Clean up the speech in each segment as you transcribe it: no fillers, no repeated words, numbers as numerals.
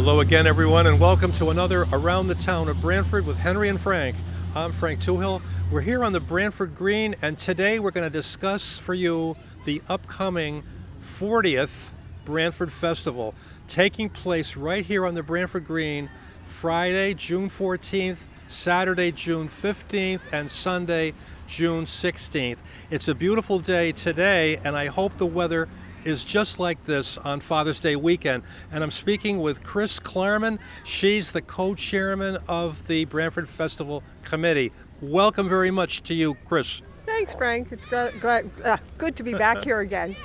Hello again, everyone, and welcome to another Around the Town of Branford with Henry and Frank. I'm Frank Toohill. We're here on the Branford Green, and today we're going to discuss for you the upcoming 40th Branford Festival, taking place right here on the Branford Green, Friday, June 14th, Saturday, June 15th, and Sunday, June 16th. It's a beautiful day today, and I hope the weather is just like this on Father's Day weekend. And I'm speaking with Chris Klarman. She's the co-chairman of the Branford Festival Committee. Welcome very much to you, Chris. Thanks, Frank. It's good to be back here again.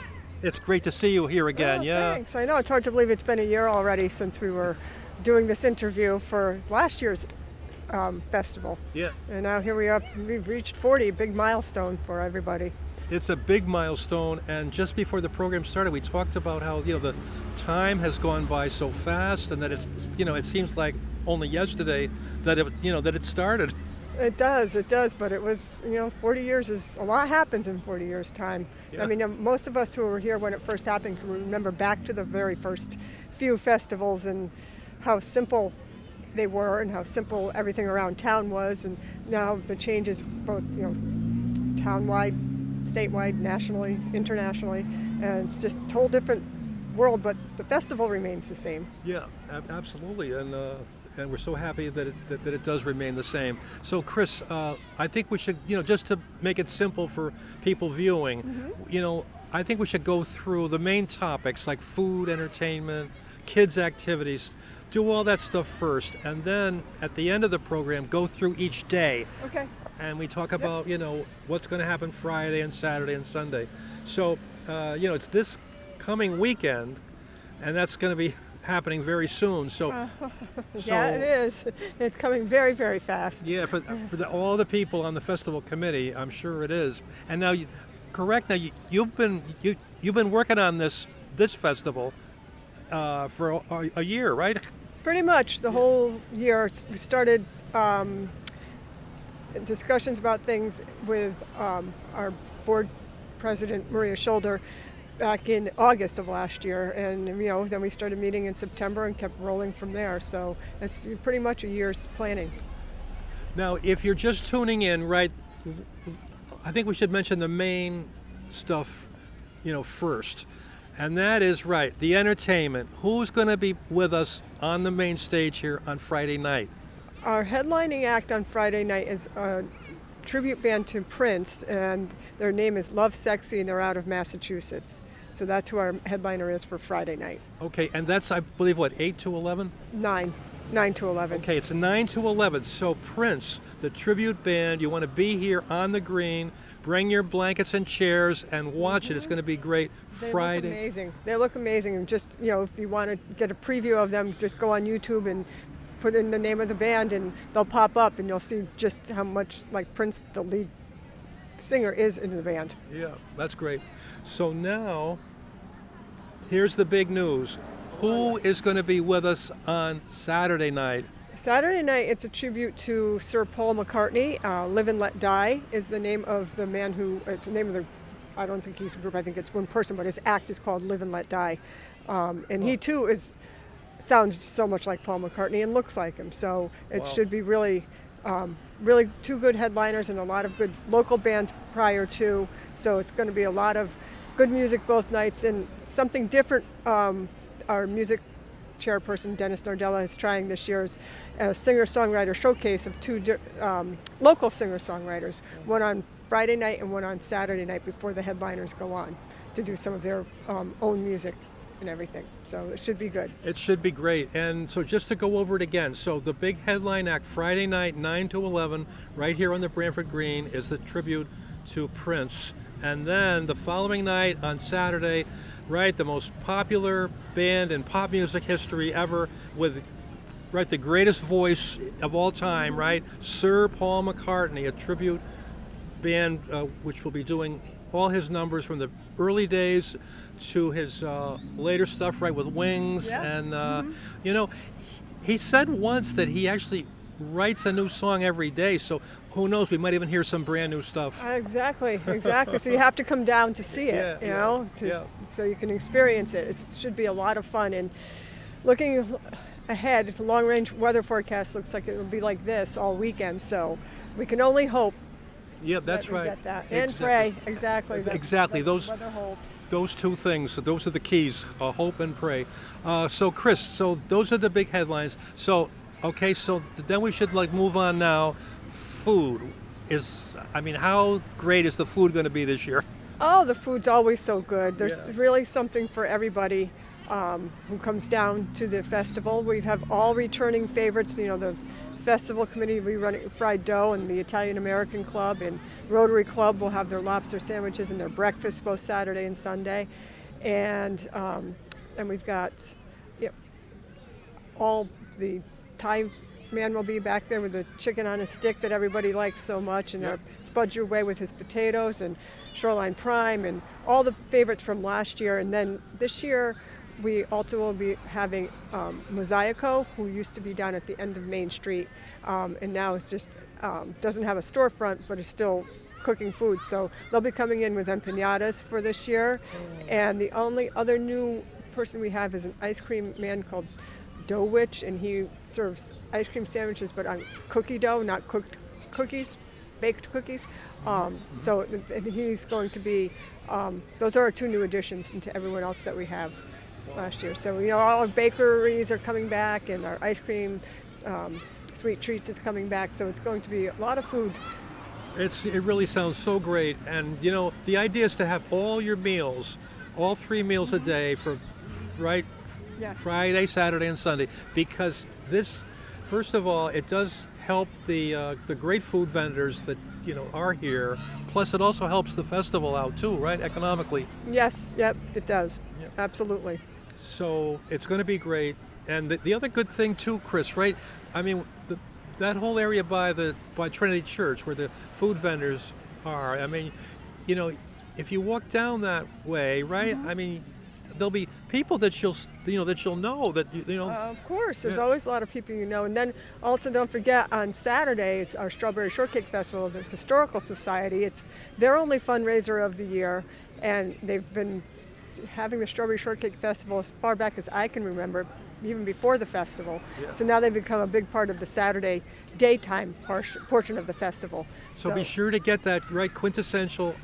It's great to see you here again. Yeah. Thanks. I know it's hard to believe it's been a year already since we were doing this interview for last year's festival. Yeah. And now here we are. We've reached 40, a big milestone for everybody. It's a big milestone, and just before the program started, we talked about how the time has gone by so fast, and that it seems like only yesterday that it started. It does, but it was 40 years is a lot happens in 40 years time. Yeah. I mean, most of us who were here when it first happened can remember back to the very first few festivals and how simple they were and how simple everything around town was, and now the changes both town-wide, statewide, nationally, internationally, and it's just a whole different world, but the festival remains the same. Yeah, absolutely, and we're so happy that it does remain the same. So, Chris, I think we should, just to make it simple for people viewing, I think we should go through the main topics like food, entertainment, kids' activities, do all that stuff first, and then at the end of the program, go through each day. Okay. And we talk about, what's going to happen Friday and Saturday and Sunday. So, it's this coming weekend, and that's going to be happening very soon. So, yeah, it is. It's coming very, very fast. Yeah, for all the people on the festival committee, I'm sure it is. And now, you've been working on this festival for a year, right? Pretty much the whole year. We started discussions about things with our board president, Maria Shoulder, back in August of last year. And, then we started meeting in September and kept rolling from there. So it's pretty much a year's planning. Now, if you're just tuning in, right, I think we should mention the main stuff, first. And that is right, the entertainment. Who's going to be with us on the main stage here on Friday night? Our headlining act on Friday night is a tribute band to Prince, and their name is Love Sexy, and they're out of Massachusetts. So that's who our headliner is for Friday night. Okay, and that's, I believe, 8 to 11? 9 to 11. Okay, it's 9 to 11. So Prince, the tribute band, you want to be here on the green. Bring your blankets and chairs and watch it. It's going to be great. Friday. Look amazing. They look amazing. And just, if you want to get a preview of them, just go on YouTube and put in the name of the band, and they'll pop up, and you'll see just how much like Prince, the lead singer, is in the band. Yeah, that's great. So now, here's the big news. Who is going to be with us on Saturday night? Saturday night, it's a tribute to Sir Paul McCartney. Live and Let Die is the name of the man who, it's the name of the, I don't think he's a group, I think it's one person, but his act is called Live and Let Die. And he too sounds so much like Paul McCartney and looks like him. So it should be really two good headliners and a lot of good local bands prior to. So it's going to be a lot of good music both nights and something different. Our music chairperson, Dennis Nardella, is trying this year's singer-songwriter showcase of two local singer-songwriters, one on Friday night and one on Saturday night before the headliners go on to do some of their own music and everything. So it should be good. It should be great. And so just to go over it again, so the big headline act Friday night, 9 to 11, right here on the Branford Green, is the tribute to Prince. And then the following night on Saturday, right, the most popular band in pop music history ever, with the greatest voice of all time, right, Sir Paul McCartney, a tribute band which will be doing all his numbers from the early days to his later stuff, right, with Wings. Yeah. And he said once that he actually writes a new song every day, so who knows, we might even hear some brand new stuff. Exactly. So you have to come down to see it, so you can experience it. It should be a lot of fun. And looking ahead. The long-range weather forecast looks like it will be like this all weekend, so we can only hope. Yeah, that's that we right. Get that. And pray, exactly. Exactly. That weather holds. Those two things. So those are the keys: hope and pray. So, Chris, so those are the big headlines. So, okay, so then we should move on now. Food how great is the food going to be this year? Oh, the food's always so good. There's Yeah. really something for everybody who comes down to the festival. We have all returning favorites. The festival committee, we run fried dough, and the Italian American Club and Rotary Club will have their lobster sandwiches and their breakfast both Saturday and Sunday. And we've got all the Thai man will be back there with the chicken on a stick that everybody likes so much, and our Spud Your Way with his potatoes and Shoreline Prime and all the favorites from last year. And then this year we also will be having Mosaico, who used to be down at the end of Main Street, and now it's just doesn't have a storefront but is still cooking food. So they'll be coming in with empanadas for this year. And the only other new person we have is an ice cream man called Dough Witch, and he serves ice cream sandwiches but on cookie dough, not cooked cookies, baked cookies. So he's going to be, those are our two new additions into everyone else that we have last year. So, all our bakeries are coming back, and our ice cream, sweet treats is coming back. So it's going to be a lot of food. It really sounds so great. And, the idea is to have all your meals, all 3 meals a day Yes. Friday, Saturday, and Sunday, because this, first of all, it does help the great food vendors that are here. Plus, it also helps the festival out too, right? Economically. Yes, yep, it does. Yep. Absolutely. So it's going to be great. And the other good thing too, Chris, right? I mean, that whole area by Trinity Church where the food vendors are. I mean, if you walk down that way, right? I mean, there'll be people that you'll know that Of course, there's Yeah. always a lot of people And then also don't forget, on Saturday it's our Strawberry Shortcake Festival of the Historical Society. It's their only fundraiser of the year, and they've been having the Strawberry Shortcake Festival as far back as I can remember, even before the festival. Yeah. So now they've become a big part of the Saturday daytime portion of the festival. So be sure to get that right quintessential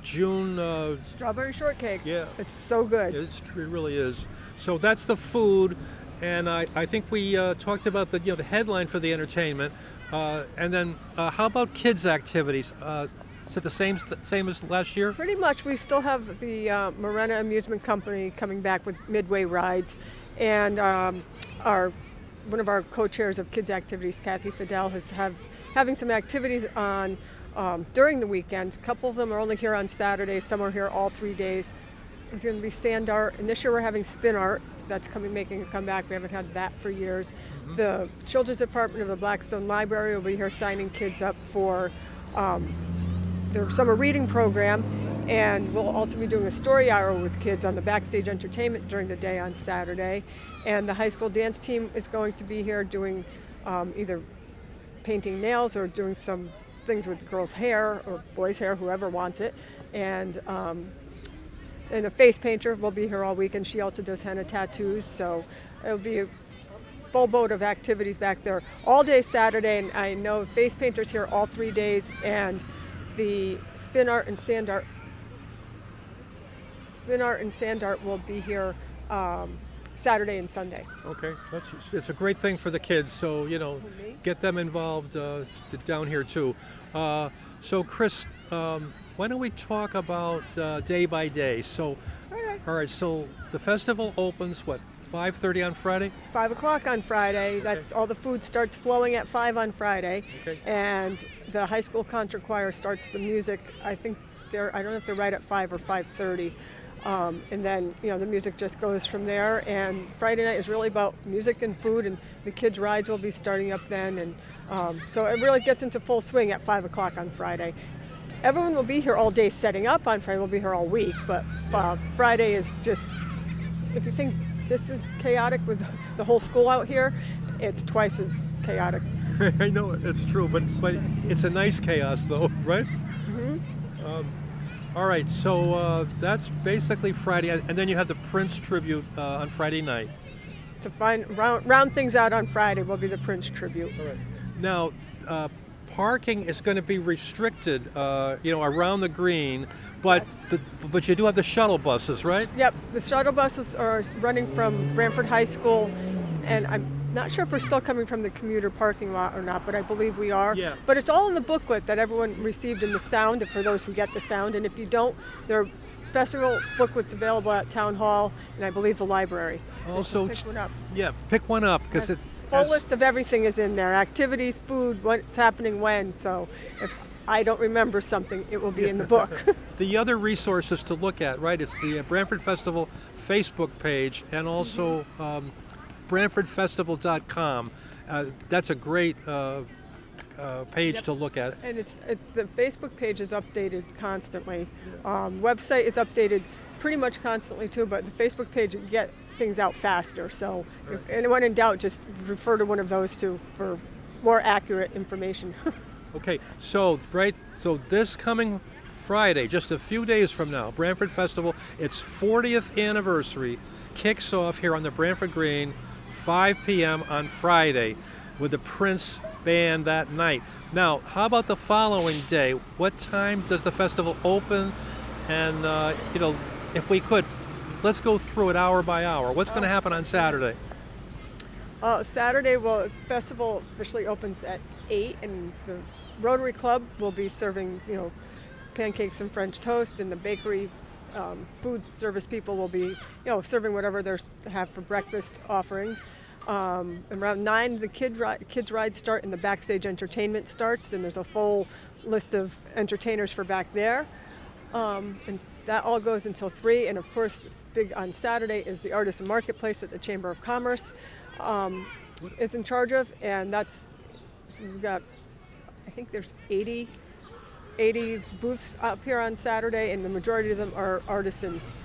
June. Strawberry shortcake. Yeah. It's so good. It really is. So that's the food, and I think we talked about the headline for the entertainment, and then how about kids activities? Is it the same as last year? Pretty much. We still have the Morena Amusement Company coming back with Midway rides, and one of our co-chairs of kids activities, Kathy Fidel, is having some activities on during the weekend. A couple of them are only here on Saturday. Some are here all 3 days. There's going to be sand art, and this year we're having spin art. That's making a comeback. We haven't had that for years. Mm-hmm. The Children's Department of the Blackstone Library will be here signing kids up for their summer reading program, and we'll also be doing a story hour with kids on the backstage entertainment during the day on Saturday. And the high school dance team is going to be here doing either painting nails or doing some things with girls' hair or boys' hair, whoever wants it. And a face painter will be here all week, and she also does henna tattoos. So it'll be a full boat of activities back there all day Saturday. And I know face painters here all 3 days, and the spin art and sand art will be here Saturday and Sunday. Okay, it's a great thing for the kids. So get them involved down here too. So Chris, why don't we talk about day by day? So, all right. So the festival opens 5:30 on Friday? 5 o'clock on Friday. Okay. That's all the food starts flowing at 5 on Friday. Okay. And the high school contra choir starts the music. I think I don't know if they're right at 5 or 5:30. And then, the music just goes from there. And Friday night is really about music and food, and the kids' rides will be starting up then. And so it really gets into full swing at 5 o'clock on Friday. Everyone will be here all day setting up on Friday. We'll be here all week. But Friday is just, if you think this is chaotic with the whole school out here, it's twice as chaotic. I know it's true, but it's a nice chaos though, right? Mm-hmm. All right, so that's basically Friday, and then you have the Prince tribute on Friday night. to round things out on Friday will be the Prince tribute. All right. Now, parking is going to be restricted, around the green, but Yes. but you do have the shuttle buses, right? Yep, the shuttle buses are running from Branford High School, and I'm not sure if we're still coming from the commuter parking lot or not, but I believe we are. Yeah. But it's all in the booklet that everyone received in the sound, for those who get the sound, and if you don't, there are festival booklets available at Town Hall, and I believe the library. So Also, you can pick one up. Yeah, pick one up because A full list of everything is in there: activities, food, what's happening when. So if I don't remember something, it will be in the book. the other resources to look at, right? It's the Branford Festival Facebook page and also BranfordFestival.com. That's a great page Yep. to look at. And the Facebook page is updated constantly. Website is updated pretty much constantly too, but the Facebook page, you get things out faster. So if anyone in doubt, just refer to one of those two for more accurate information. Okay, so this coming Friday, just a few days from now, Branford Festival, its 40th anniversary, kicks off here on the Branford Green, 5 p.m. on Friday, with the Prince Band that night. Now, how about the following day? What time does the festival open? And if we could, let's go through it hour by hour. What's going to happen on Saturday? Saturday, the festival officially opens at 8, and the Rotary Club will be serving, pancakes and French toast, and the bakery food service people will be, serving whatever they have for breakfast offerings. Around 9, the kids rides start, and the backstage entertainment starts, and there's a full list of entertainers for back there. And that all goes until 3, and of course, big on Saturday is the Artisan Marketplace that the Chamber of Commerce is in charge of, and we've got, I think there's 80 booths up here on Saturday, and the majority of them are artisans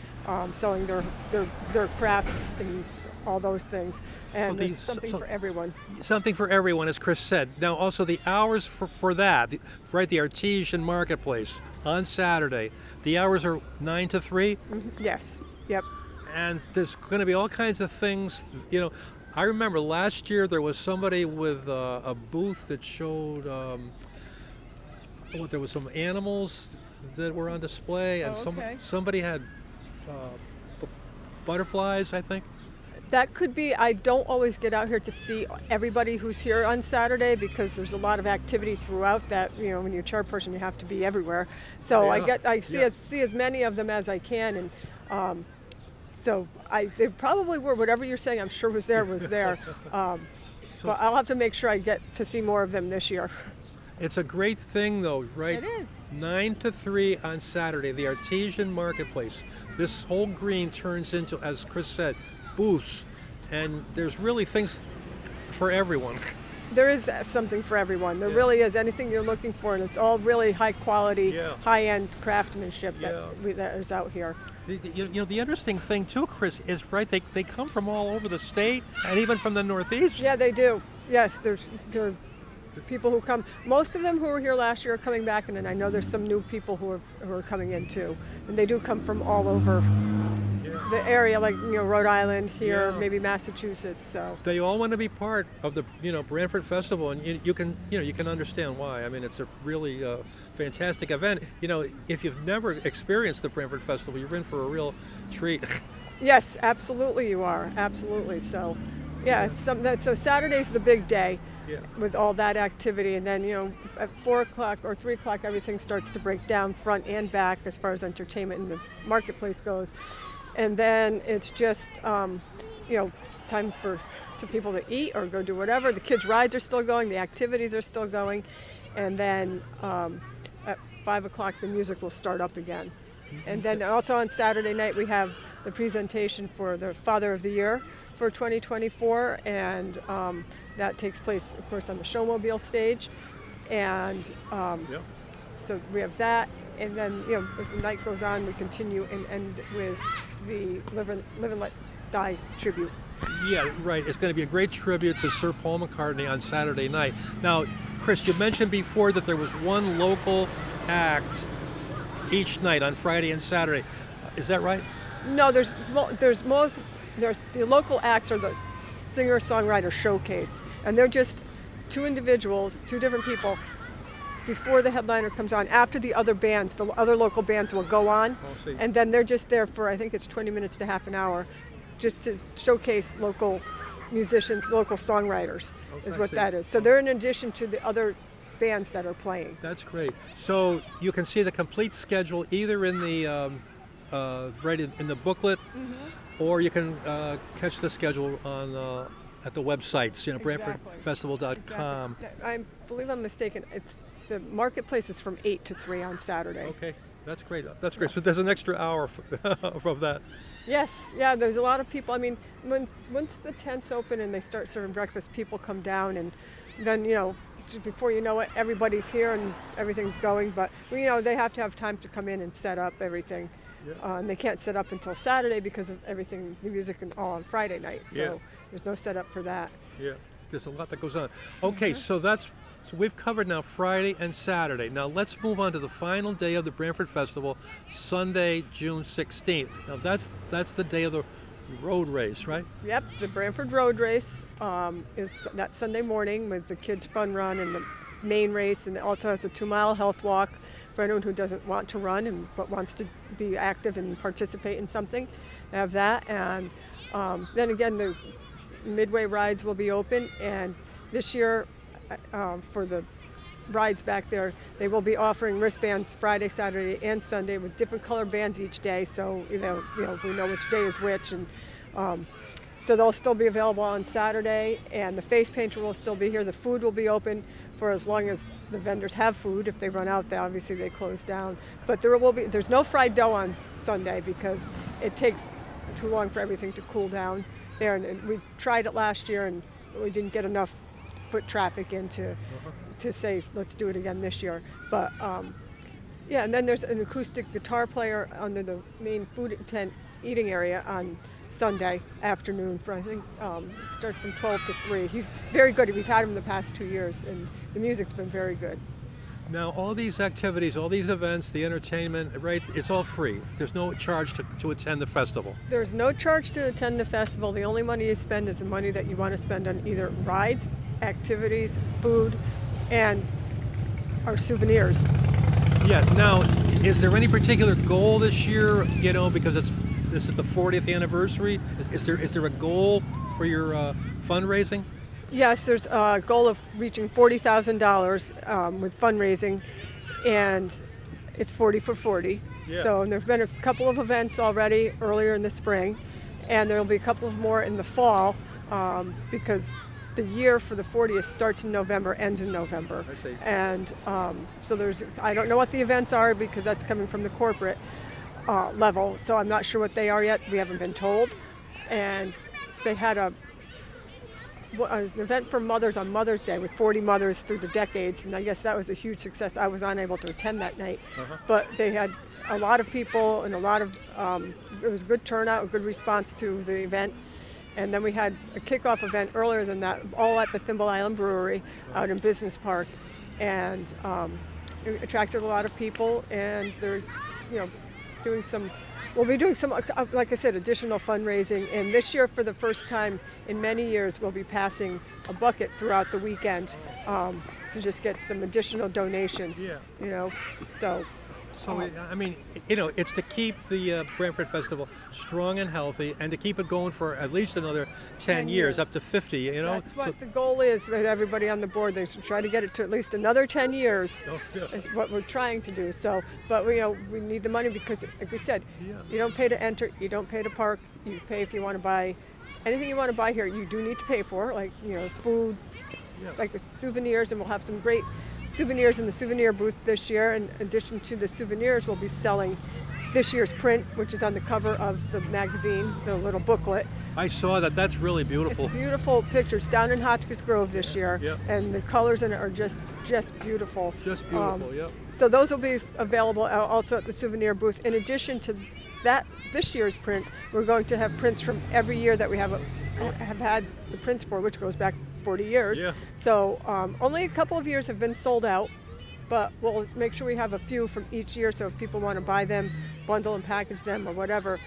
selling their crafts and all those things. And there's something for everyone. Something for everyone, as Chris said. Now, also the hours for that, right? The Artesian Marketplace on Saturday. The hours are 9 to 3. Mm-hmm. Yes. Yep. And there's going to be all kinds of things. I remember last year there was somebody with a booth that showed there was some animals that were on display, and somebody had butterflies, I think. That could be. I don't always get out here to see everybody who's here on Saturday because there's a lot of activity throughout that. When you're a chairperson, you have to be everywhere. So I see as many of them as I can, and so they probably were. Whatever you're saying, I'm sure was there. But I'll have to make sure I get to see more of them this year. It's a great thing, though, right? It is. 9 to 3 on Saturday, the Artesian Marketplace. This whole green turns into, as Chris said, booths, and there's really things for everyone. There is something for everyone. There really is. Anything you're looking for, and it's all really high quality, high-end craftsmanship that is out here. The interesting thing too, Chris, is they come from all over the state and even from the Northeast. Yeah, they do. Yes, there are people who come. Most of them who were here last year are coming back, and I know there's some new people who are coming in too, and they do come from all over the area, like Rhode Island, here, maybe Massachusetts. So they all want to be part of the Branford Festival, and you can understand why. I mean, it's a really fantastic event. If you've never experienced the Branford Festival, you're in for a real treat. Yes, absolutely, you are. Absolutely. So it's something so Saturday's the big day. With all that activity, and then at 4 o'clock or 3 o'clock, everything starts to break down front and back as far as entertainment in the marketplace goes, and then it's just time for people to eat or go do whatever. The kids' rides are still going, the activities are still going, and then at 5 o'clock the music will start up again, and then also on Saturday night we have the presentation for the Father of the Year for 2024, and that takes place, of course, on the Showmobile stage, and so we have that, and then as the night goes on, we continue and end with the Live and Let Die tribute. Yeah, right. It's going to be a great tribute to Sir Paul McCartney on Saturday night. Now, Chris, you mentioned before that there was one local act each night on Friday and Saturday. Is that right? No, the local acts are singer-songwriter showcase, and they're just two individuals, two different people, before the headliner comes on. After the other bands, the other local bands will go on, and then they're just there for, I think it's 20 minutes to half an hour, just to showcase local musicians, local songwriters, is what that is. So they're in addition to the other bands that are playing. That's great. So you can see the complete schedule either in the right in the booklet, or you can catch the schedule on at the websites, BranfordFestival.com. Exactly. I believe I'm mistaken. It's the marketplace is from 8 to 3 on Saturday. Okay, that's great. That's great. So there's an extra hour from that. Yes, yeah. There's a lot of people. I mean, once the tents open and they start serving breakfast, people come down, and then before you know it, everybody's here and everything's going. But they have to have time to come in and set up everything. Yeah. And they can't set up until Saturday because of everything, the music and all on Friday night. So there's no setup for that. Yeah, there's a lot that goes on. Okay, so we've covered now Friday and Saturday. Now let's move on to the final day of the Branford Festival, Sunday, June 16th. Now that's the day of the road race, right? Yep, the Branford Road Race is that Sunday morning with the kids' fun run and the main race, and it also has a 2-mile health walk for anyone who doesn't want to run but wants to be active and participate in something. They have that, and then again the midway rides will be open, and this year for the rides back there, they will be offering wristbands Friday, Saturday, and Sunday with different color bands each day, so we know which day is which, and so they'll still be available on Saturday, and the face painter will still be here. The food will be open for as long as the vendors have food. If they run out, obviously they close down. But there's no fried dough on Sunday because it takes too long for everything to cool down there. And we tried it last year and we didn't get enough foot traffic in to say let's do it again this year. But and then there's an acoustic guitar player under the main food tent eating area on Sunday afternoon for, I think, it starts from 12 to 3. He's very good. We've had him the past 2 years, and the music's been very good. Now, all these activities, all these events, the entertainment, right, it's all free. There's no charge to attend the festival. There's no charge to attend the festival. The only money you spend is the money that you want to spend on either rides, activities, food, and our souvenirs. Yeah. Now, is there any particular goal this year, because this is the 40th anniversary? Is there a goal for your fundraising? Yes, there's a goal of reaching $40,000 with fundraising, and it's 40 for 40. Yeah. So there's been a couple of events already earlier in the spring, and there will be a couple of more in the fall because the year for the 40th starts in November, ends in November. I see. And so I don't know what the events are because that's coming from the corporate level, so I'm not sure what they are yet. We haven't been told. And they had an event for mothers on Mother's Day with 40 mothers through the decades, and I guess that was a huge success. I was unable to attend that night, but they had a lot of people and a lot of, it was a good turnout, a good response to the event. And then we had a kickoff event earlier than that, all at the Thimble Island Brewery out in Business Park, and it attracted a lot of people, and they're, we'll be doing some, like I said, additional fundraising. And this year, for the first time in many years, we'll be passing a bucket throughout the weekend to just get some additional donations. Yeah. So. I mean, it's to keep the Branford Festival strong and healthy, and to keep it going for at least another 10 years, up to 50. That's what the goal is with everybody on the board. They should try to get it to at least another 10 years. Oh, yeah. Is what we're trying to do. So, but we need the money because, like we said, you don't pay to enter, you don't pay to park. You pay if you want to buy anything you want to buy here. You do need to pay for, like food, like souvenirs, and we'll have some great souvenirs in the souvenir booth this year. In addition to the souvenirs, we'll be selling this year's print, which is on the cover of the magazine, the little booklet. I saw that. That's really beautiful. It's beautiful pictures down in Hotchkiss Grove this year, and the colors in it are just beautiful. Just beautiful, yep. So those will be available also at the souvenir booth. In addition to that, this year's print, we're going to have prints from every year that we have had the prints for, which goes back 40 years. Yeah. So only a couple of years have been sold out, but we'll make sure we have a few from each year, so if people want to buy them, bundle and package them or whatever,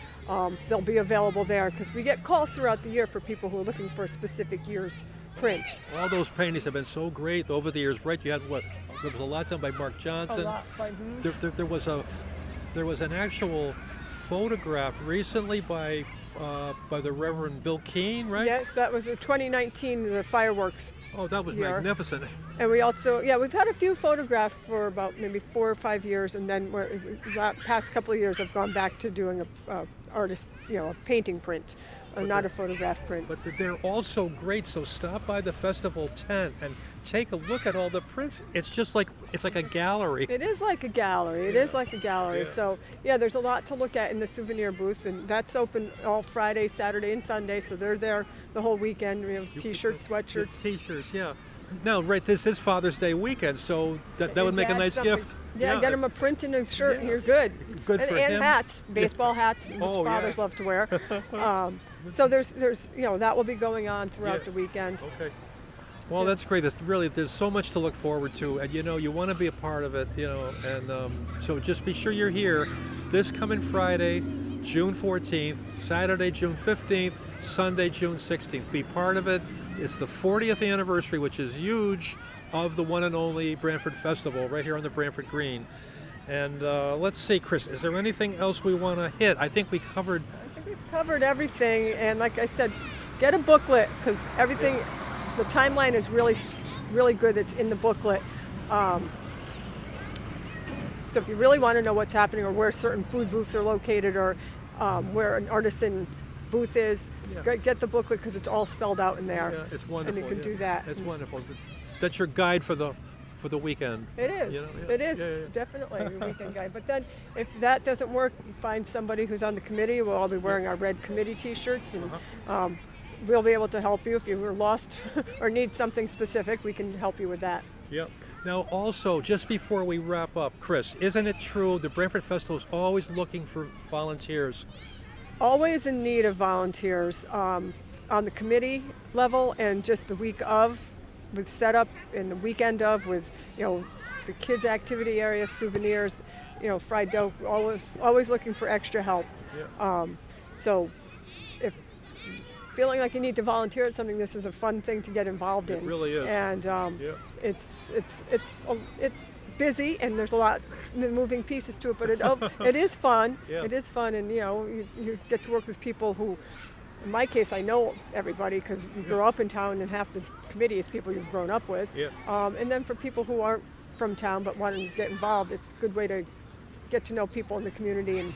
they'll be available there, because we get calls throughout the year for people who are looking for a specific year's print. All those paintings have been so great over the years, right? You had what? There was a lot done by Mark Johnson. A lot by, There was an actual photograph recently by the Reverend Bill Keene, right? Yes, that was a 2019 the fireworks. Oh, that was year. magnificent. And we also, we've had a few photographs for about maybe 4 or 5 years, and then the past couple of years I've gone back to doing a artist, a painting print, not a photograph print. But they're all so great. So stop by the festival tent and take a look at all the prints. It's like a gallery. It is like a gallery. It is like a gallery. Yeah. So there's a lot to look at in the souvenir booth, and that's open all Friday, Saturday, and Sunday. So they're there the whole weekend. We have T-shirts, sweatshirts. T-shirts, yeah. Now, right, this is Father's Day weekend, so that would make a nice gift. Yeah, get him a print and a shirt, and you're good. Good for him. And hats, baseball hats, which fathers love to wear. So there's that will be going on throughout the weekend. Okay. Well, that's great. There's so much to look forward to, and you want to be a part of it, and so just be sure you're here this coming Friday, June 14th, Saturday, June 15th, Sunday, June 16th. Be part of it. It's the 40th anniversary, which is huge, of the one and only Branford Festival right here on the Branford Green. And let's see, Chris, is there anything else we want to hit? I think we've covered everything, and like I said, get a booklet, because everything, the timeline is really, really good. It's in the booklet. So if you really want to know what's happening, or where certain food booths are located, or where an artisan booth is, get the booklet, because it's all spelled out in there. Yeah, it's wonderful. And you can do that. It's wonderful. That's your guide for the weekend. It is. It is definitely a weekend guide. But then, if that doesn't work, you find somebody who's on the committee. We'll all be wearing our red committee T-shirts, and we'll be able to help you if you were lost or need something specific. We can help you with that. Yep. Now, also, just before we wrap up, Chris, isn't it true the Branford Festival is always looking for volunteers? Always in need of volunteers on the committee level, and just the week of, with setup, and the weekend of, with the kids' activity area, souvenirs, fried dough. Always looking for extra help. Yeah. So if feeling like you need to volunteer at something, this is a fun thing to get involved in. It really is. And it's busy, and there's a lot of moving pieces to it, but it is fun. Yeah. It is fun, and you get to work with people who, in my case, I know everybody, because you grow up in town, and half the committee is people you've grown up with. Yeah. And then for people who aren't from town but want to get involved, it's a good way to get to know people in the community and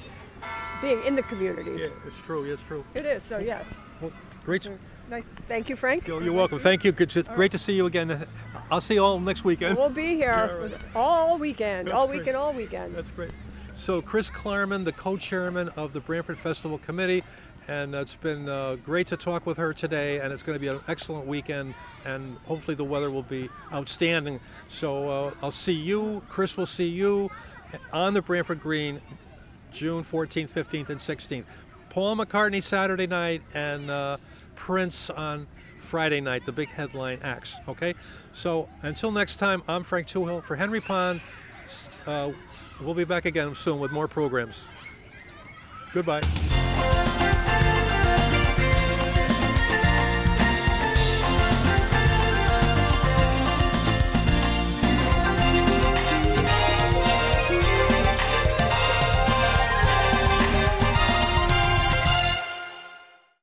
being in the community. Yeah, it's true. It's true. It is. So yes. Well, great. Nice. Thank you, Frank. You're welcome. Thank you. Great to see you again. I'll see you all next weekend. We'll be here all weekend, That's all great. weekend, all weekend. That's great. So Chris Klarman, the co-chairman of the Branford Festival Committee, and it's been great to talk with her today, and it's going to be an excellent weekend, and hopefully the weather will be outstanding. So I'll see you, Chris will see you on the Branford Green, June 14th, 15th, and 16th. Paul McCartney Saturday night, and Prince on Friday night, the big headline acts, okay? So until next time, I'm Frank Tuhill for Henry Pond. We'll be back again soon with more programs. Goodbye.